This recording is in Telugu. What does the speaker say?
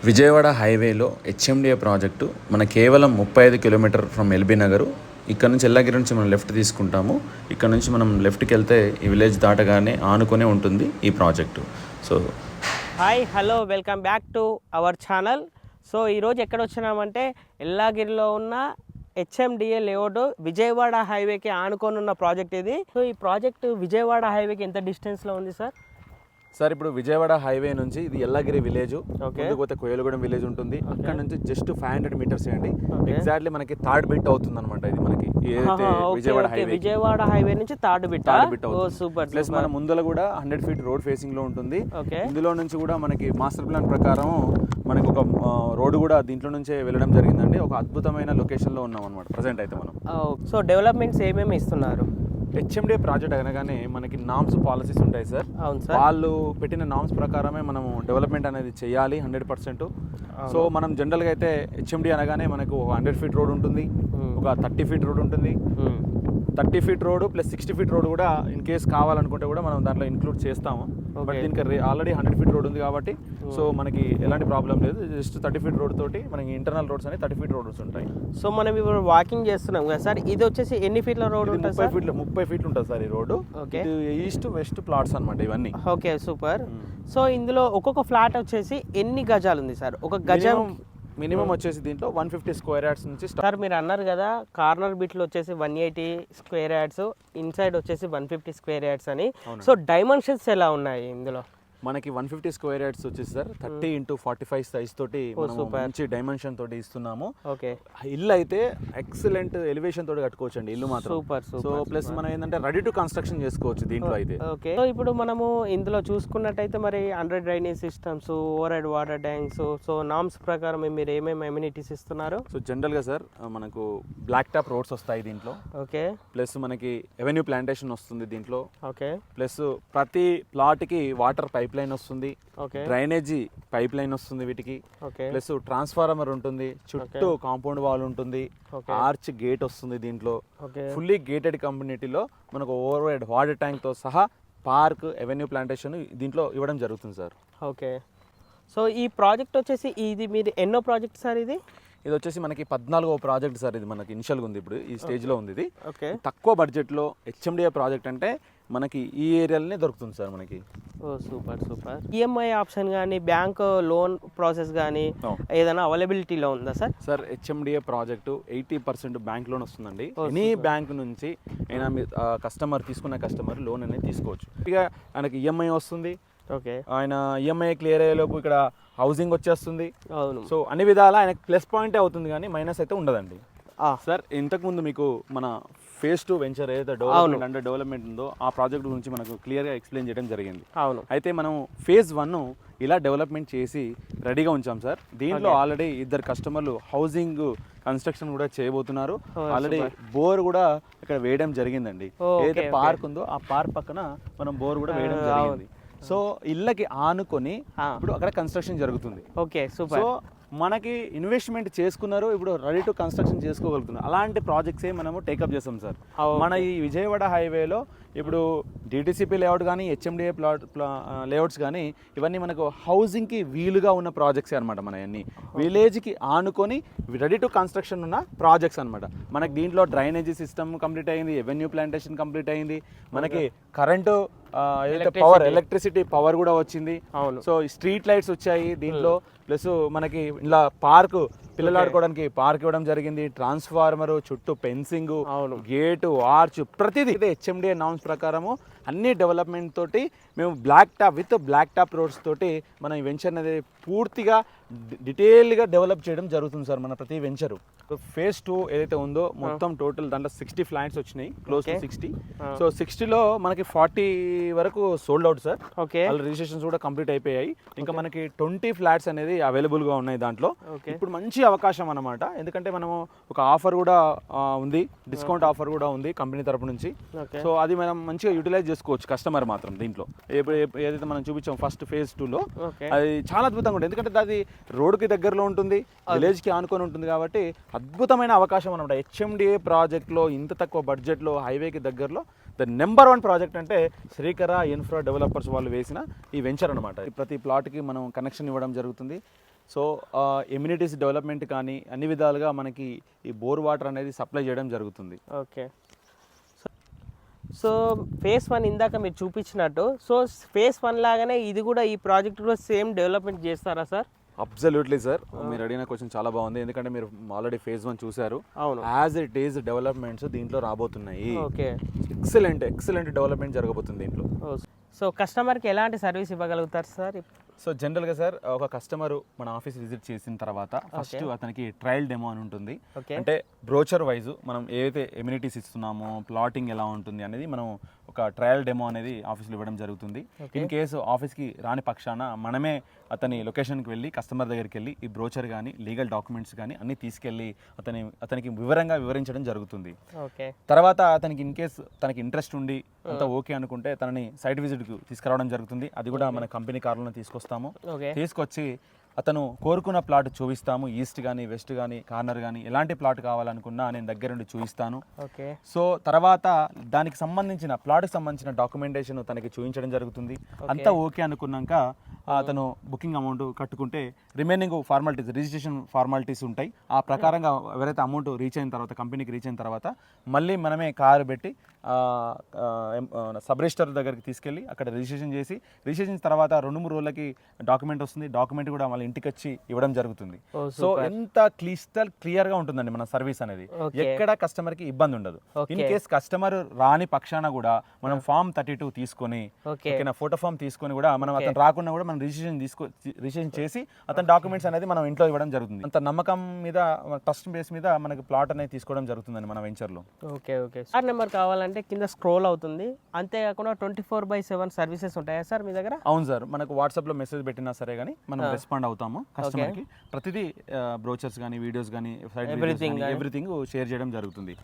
విజయవాడ హైవేలో హెచ్ఎండిఏ ప్రాజెక్టు మన కేవలం 35 కిలోమీటర్ ఫ్రమ్ ఎల్బీ నగరు. ఇక్కడ నుంచి ఎల్లాగిరి నుంచి మనం లెఫ్ట్ తీసుకుంటాము. ఇక్కడ నుంచి మనం లెఫ్ట్కి వెళ్తే ఈ విలేజ్ దాటగానే ఆనుకునే ఉంటుంది ఈ project. So hi hello welcome back to our channel. So ఈరోజు ఎక్కడ వచ్చినామంటే ఎల్లాగిరిలో ఉన్న హెచ్ఎండిఏ లేఅవుట్ విజయవాడ హైవేకి ఆనుకొని ఉన్న ప్రాజెక్ట్ ఇది. సో ఈ ప్రాజెక్ట్ విజయవాడ హైవేకి ఎంత డిస్టెన్స్లో ఉంది సార్? సార్ ఇప్పుడు విజయవాడ హైవే నుంచి ఇది ఎల్లాగిరి విలేజ్, పోతే కోయలగూడెం విలేజ్ ఉంటుంది. అక్కడ నుంచి జస్ట్ 500 మీటర్స్ అండి. ఎగ్జాక్ట్లీ మనకి థర్డ్ బిట్ అవుతుంది అనమాట. ఇది మనకి విజయవాడ హైవే నుంచి థర్డ్ బిట్ సూపర్. ప్లస్ మన ముందర కూడా 100 ఫీట్ రోడ్ ఫేసింగ్ లో ఉంటుంది. ఇందులో నుంచి కూడా మనకి మాస్టర్ ప్లాన్ ప్రకారం మనకి ఒక రోడ్డు కూడా దీంట్లో నుంచే వెళ్ళడం జరిగిందండి. ఒక అద్భుతమైన లొకేషన్ లో ఉన్నాం అనమాట ప్రెసెంట్ అయితే మనం. సో డెవలప్మెంట్స్ ఏమేమి ఇస్తున్నారు? హెచ్ఎండిఏ ప్రాజెక్ట్ అనగానే మనకి నామ్స్ పాలసీస్ ఉంటాయి సార్. అవును సార్. వాళ్ళు పెట్టిన నామ్స్ ప్రకారమే మనము డెవలప్మెంట్ అనేది చేయాలి 100%. సో మనం జనరల్గా అయితే హెచ్ఎండి అనగానే మనకు 100 ఫీట్ రోడ్ ఉంటుంది, ఒక 30 ఫీట్ రోడ్ ఉంటుంది. 30 feet road plus 60 feet road కూడా ఇన్ కేస్ కావాలనుకుంటే కూడా మనం దాంట్లో ఇంక్లూడ్ చేస్తాము. బట్ దీనికి ఆల్రెడీ 100 ఫీట్ రోడ్ ఉంది కాబట్టి సో మనకి ఎలాంటి ప్రాబ్లం లేదు. జస్ట్ 30 ఫీట్ రోడ్ తోటి మనకి ఇంటర్నల్ రోడ్స్ అని 30 ఫీట్ రోడ్స్ ఉంటాయి. సో మనం ఇప్పుడు వాకింగ్ చేస్తున్నాం కదా సార్, ఇది వచ్చేసి ఎన్ని ఫీట్ల రోడ్ ఉంటుంది? 30 ఫీట్లు ఉంటుంది సార్ ఈ రోడ్డు. ఈస్ట్ వెస్ట్ ప్లాట్స్ అనమాట ఇవన్నీ. Okay super. సో ఇందులో ఒక్కొక్క ఫ్లాట్ వచ్చేసి ఎన్ని గజాలు ఉంది సార్? ఒక గజం మినిమం వచ్చేసి దీంట్లో 150 స్క్వేర్ యార్డ్స్ నుంచి సార్. మీరు అన్నారు కదా కార్నర్ బిట్లు వచ్చేసి 180 స్క్వేర్ యార్డ్స్, ఇన్సైడ్ వచ్చేసి 150 స్క్వేర్ యార్డ్స్ అని. సో డైమెన్షన్స్ ఎలా ఉన్నాయి ఇందులో? మనకి 150 స్క్వేర్ యార్డ్స్ వచ్చేసి సార్ 30x45 సైజ్ తోటి మంచి డైమెన్షన్ తోటి ఇస్తున్నాము. ఓకే. ఇల్లు అయితే ఎక్సలెంట్ ఎలివేషన్ తోటి కట్టుకోవచ్చు అండి ఇల్లు మాత్రం. సూపర్. సో ప్లస్ మనం ఏంటంటే రెడీ టు కన్స్ట్రక్షన్ చేసుకోవచ్చు దీంట్లో అయితే. ఓకే. సో ఇప్పుడు మనము ఇందులో చూసుకున్నట్టయితే మరి 100 drainage systems, over head water tanks, so norms ప్రకారం మీరు ఏమేమి అమ్యూనిటీస్ ఇస్తున్నారు? సో జనరల్ గా సార్ మనకు బ్లాక్ టాప్ రోడ్స్ వస్తాయి దీంట్లో. ఓకే. ప్లస్ మనకి ఎవెన్యూ ప్లాంటేషన్ వస్తుంది దీంట్లో. ఓకే. ప్లస్ ప్రతి ప్లాట్ కి వాటర్ పైప్ లైన్ వస్తుంది, డ్రైనేజీ పైప్ లైన్ వస్తుంది వీటికి. ప్లస్ ట్రాన్స్ఫార్మర్ ఉంటుంది, చుట్టూ కాంపౌండ్ వాల్ ఉంటుంది, ఆర్చ్ గేట్ వస్తుంది దీంట్లో. ఫుల్లీ గేటెడ్ కమ్యూనిటీలో మనకు ఓవర్ హెడ్ వాటర్ ట్యాంక్ తో సహా పార్క్, ఎవెన్యూ ప్లాంటేషన్ దీంట్లో ఇవ్వడం జరుగుతుంది సార్. ఓకే. సో ఈ ప్రాజెక్ట్ వచ్చేసి ఇది మీరు ఎన్నో ప్రాజెక్ట్ సార్? ఇది వచ్చేసి మనకి 14వ ప్రాజెక్ట్ సార్. ఇది మనకి ఇనిషియల్గా ఉంది, ఇప్పుడు ఈ స్టేజ్లో ఉంది. ఇది తక్కువ బడ్జెట్లో హెచ్ఎండిఏ ప్రాజెక్ట్ అంటే మనకి ఈ ఏరియాలోనే దొరుకుతుంది సార్ మనకి. సూపర్. ఈఎంఐ ఆప్షన్ కానీ బ్యాంక్ లోన్ ప్రాసెస్ కానీ ఏదైనా అవైలబిలిటీలో ఉందా sir? Sir HMDA project 80% bank loan వస్తుందండి. ఎనీ బ్యాంక్ నుంచి అయినా కస్టమర్ తీసుకున్న కస్టమర్ లోన్ అనేది తీసుకోవచ్చు. ఇక ఆయనకి ఈఎంఐ వస్తుంది. ఓకే. ఆయన ఈఎంఐ క్లియర్ అయ్యేలోపు ఇక్కడ హౌసింగ్ వచ్చేస్తుంది. అవును. సో అన్ని విధాలా ఆయనకు ప్లస్ పాయింటే అవుతుంది కానీ మైనస్ అయితే ఉండదండి. సార్ ఇంతకుముందు మీకు మన ఫేజ్ 2 వెంచర్ ఏదైతే డెవలప్మెంట్ అండర్ డెవలప్మెంట్ ఉందో ఆ ప్రాజెక్ట్ గురించి మనకు క్లియర్గా ఎక్స్ప్లెయిన్ చేయడం జరిగింది. అవును. అయితే మనం ఫేజ్ 1 ఇలా డెవలప్మెంట్ చేసి రెడీగా ఉంచాం సార్. దీంట్లో ఆల్రెడీ 2 కస్టమర్లు హౌసింగ్ కన్స్ట్రక్షన్ కూడా చేయబోతున్నారు. ఆల్రెడీ బోర్ కూడా ఇక్కడ వేయడం జరిగిందండి. ఏదైతే పార్క్ ఉందో ఆ పార్క్ పక్కన మనం బోర్ కూడా వేయడం జరిగింది. సో ఇళ్ళకి ఆనుకొని ఇప్పుడు అక్కడ కన్స్ట్రక్షన్ జరుగుతుంది. Okay super. సో మనకి ఇన్వెస్ట్మెంట్ చేసుకున్నారు, ఇప్పుడు రెడీ టు కన్స్ట్రక్షన్ చేసుకోగలుగుతున్నారు. అలాంటి ప్రాజెక్ట్సే మనము టేకప్ చేస్తాం సార్. మన ఈ విజయవాడ హైవేలో ఇప్పుడు డిటిసిపి లేఅవుట్ కానీ హెచ్ఎండిఏ లేఅవుట్స్ కానీ ఇవన్నీ మనకు హౌసింగ్కి వీలుగా ఉన్న ప్రాజెక్ట్స్ అనమాట. మన అన్ని విలేజ్కి ఆనుకొని రెడీ టు కన్స్ట్రక్షన్ ఉన్న ప్రాజెక్ట్స్ అనమాట. మనకి దీంట్లో డ్రైనేజీ సిస్టమ్ కంప్లీట్ అయింది, ఎవెన్యూ ప్లాంటేషన్ కంప్లీట్ అయింది, మనకి కరెంటు పవర్ ఎలక్ట్రిసిటీ పవర్ కూడా వచ్చింది. సో స్ట్రీట్ లైట్స్ వచ్చాయి దీంట్లో. ప్లస్ మనకి ఇలా పార్క్ పిల్లలు ఆడుకోవడానికి పార్క్ ఇవ్వడం జరిగింది. ట్రాన్స్ఫార్మర్, చుట్టూ ఫెన్సింగ్, గేటు, ఆర్చ్ ప్రతిదీ హెచ్ఎండిఏ నామ్స్ ప్రకారము అన్ని డెవలప్మెంట్ తోటి మేము బ్లాక్ టాప్ రోడ్స్ తోటి మన ఈ వెంచర్ అనేది పూర్తిగా డీటెయిల్గా డెవలప్ చేయడం జరుగుతుంది సార్. మన ప్రతి వెంచరు ఫేజ్ 2 ఏదైతే ఉందో మొత్తం టోటల్ దాంట్లో 60 ఫ్లాట్స్ వచ్చినాయి, క్లోజ్ టు 60. సో 60లో మనకి 40 వరకు సోల్డ్ అవుట్ సార్. వాళ్ళ రిజిస్ట్రేషన్స్ కూడా కంప్లీట్ అయిపోయాయి. ఇంకా మనకి 20 ఫ్లాట్స్ అనేది అవైలబుల్గా ఉన్నాయి దాంట్లో. ఇప్పుడు మంచి అవకాశం అన్నమాట. ఎందుకంటే మనము ఒక ఆఫర్ కూడా ఉంది, డిస్కౌంట్ ఆఫర్ కూడా ఉంది కంపెనీ తరపు నుంచి. సో అది మనం మంచిగా యూటిలైజ్ చేసుకోవచ్చు కస్టమర్ మాత్రం. దీంట్లో ఏదైతే మనం చూపించాం ఫస్ట్ ఫేజ్ 2లో అది చాలా అద్భుతంగా ఉంటుంది. ఎందుకంటే అది రోడ్డుకి దగ్గరలో ఉంటుంది, విలేజ్కి ఆనుకొని ఉంటుంది కాబట్టి అద్భుతమైన అవకాశం అనమాట. హెచ్ఎండిఏ ప్రాజెక్ట్లో ఇంత తక్కువ బడ్జెట్లో హైవేకి దగ్గరలో నెంబర్ 1 ప్రాజెక్ట్ అంటే శ్రీకర ఇన్ఫ్రా డెవలపర్స్ వాళ్ళు వేసిన ఈ వెంచర్ అనమాట. ప్రతి ప్లాట్కి మనం కనెక్షన్ ఇవ్వడం జరుగుతుంది. సో ఎమ్యూనిటీస్ డెవలప్మెంట్ కానీ అన్ని విధాలుగా మనకి ఈ బోర్ వాటర్ అనేది సప్లై చేయడం జరుగుతుంది. ఓకే. సో ఫేస్ 1 ఇందాక మీరు చూపించినట్టు, సో ఫేస్ 1 లాగానే ఇది కూడా ఈ ప్రాజెక్ట్ కూడా సేమ్ డెవలప్మెంట్ చేస్తారా సార్? అబ్సల్యూట్లీ సార్, మీరు అడిగిన క్వశ్చన్ చాలా బాగుంది. ఎందుకంటే మీరు ఆల్రెడీ ఫేజ్ 1 చూశారు. అవును. యాజ్ ఇట్ ఈస్ డెవలప్మెంట్స్ దీంట్లో రాబోతున్నాయి. ఓకే. ఎక్సలెంట్ డెవలప్మెంట్ జరగబోతుంది దీంట్లో. సో కస్టమర్కి ఎలాంటి సర్వీస్ ఇవ్వగలుగుతారు సార్? సో జనరల్గా సార్ ఒక కస్టమర్ మన ఆఫీస్ విజిట్ చేసిన తర్వాత ఫస్ట్ అతనికి ట్రయల్ డెమో అని ఉంటుంది. అంటే బ్రోచర్ వైజ్ మనం ఏవైతే ఎమ్యూనిటీస్ ఇస్తున్నామో, ప్లాటింగ్ ఎలా ఉంటుంది అనేది మనం ఒక ట్రయల్ డెమో అనేది ఆఫీస్లో ఇవ్వడం జరుగుతుంది. ఇన్ కేసు ఆఫీస్కి రాని పక్షాన మనమే అతని లొకేషన్కి వెళ్ళి కస్టమర్ దగ్గరికి వెళ్ళి ఈ బ్రోచర్ కానీ లీగల్ డాక్యుమెంట్స్ కానీ అన్నీ తీసుకెళ్ళి అతనికి వివరంగా వివరించడం జరుగుతుంది. తర్వాత అతనికి ఇన్ కేసు తనకి ఇంట్రెస్ట్ ఉండి అంతా ఓకే అనుకుంటే తనని సైట్ విజిట్కి తీసుకురావడం జరుగుతుంది. అది కూడా మన కంపెనీ కార్లో తీసుకొచ్చి అతను కోరుకున్న ప్లాట్ చూపిస్తాము. ఈస్ట్ కానీ, వెస్ట్ కానీ, కార్నర్ కానీ ఎలాంటి ప్లాట్ కావాలనుకున్నా నేను దగ్గర నుండి చూపిస్తాను. సో తర్వాత దానికి సంబంధించిన ప్లాట్కి సంబంధించిన డాక్యుమెంటేషన్ తనకి చూపించడం జరుగుతుంది. అంతా ఓకే అనుకున్నాక అతను బుకింగ్ అమౌంట్ కట్టుకుంటే రిమైనింగ్ ఫార్మాలిటీస్, రిజిస్ట్రేషన్ ఫార్మాలిటీస్ ఉంటాయి. ఆ ప్రకారంగా ఎవరైతే అమౌంట్ రీచ్ అయిన తర్వాత, కంపెనీకి రీచ్ అయిన తర్వాత మళ్ళీ మనమే కారు పెట్టి సబ్ రిజిస్టర్ దగ్గరికి తీసుకెళ్ళి అక్కడ రిజిస్ట్రేషన్ తర్వాత 2-3 రోజులకి డాక్యుమెంట్ వస్తుంది. డాక్యుమెంట్ కూడా మళ్ళీ ఇంటికి వచ్చి ఇవ్వడం జరుగుతుంది. సో ఎంత క్లియర్ గా ఉంటుందండి మన సర్వీస్ అనేది. ఎక్కడ కస్టమర్ కి ఇబ్బంది ఉండదు. ఇన్ కేస్ కస్టమర్ రాని పక్షాన కూడా మనం ఫామ్ 32 తీసుకొని, ఫోటో ఫామ్ తీసుకొని కూడా మనం అతను రాకుండా కూడా మనం రిజిస్ట్రేషన్ చేసి అతని డాక్యుమెంట్స్ అనేది మనం ఇంట్లో ఇవ్వడం జరుగుతుంది. అంత నమ్మకం మీద, ట్రస్ట్ బేస్ మీద మనకి ప్లాట్ అనేది తీసుకోవడం జరుగుతుందండి మన వెంచర్ లో. ఓకే. సార్ నెంబర్ కావాలంటే కింద స్క్రోల్ అవుతుంది. అంతేకాకుండా 24/7 సర్వీసెస్ ఉంటాయా సార్ మీ దగ్గర? అవును సార్, మనకు వాట్సాప్ లో మెసేజ్ పెట్టినా సరే కానీ మనం రెస్పాండ్ అవుతాము కస్టమర్ కి. ప్రతిదీ బ్రోచర్స్ కానీ, వీడియోస్ కానీ, ఎవ్రీథింగ్ షేర్ చేయడం జరుగుతుంది.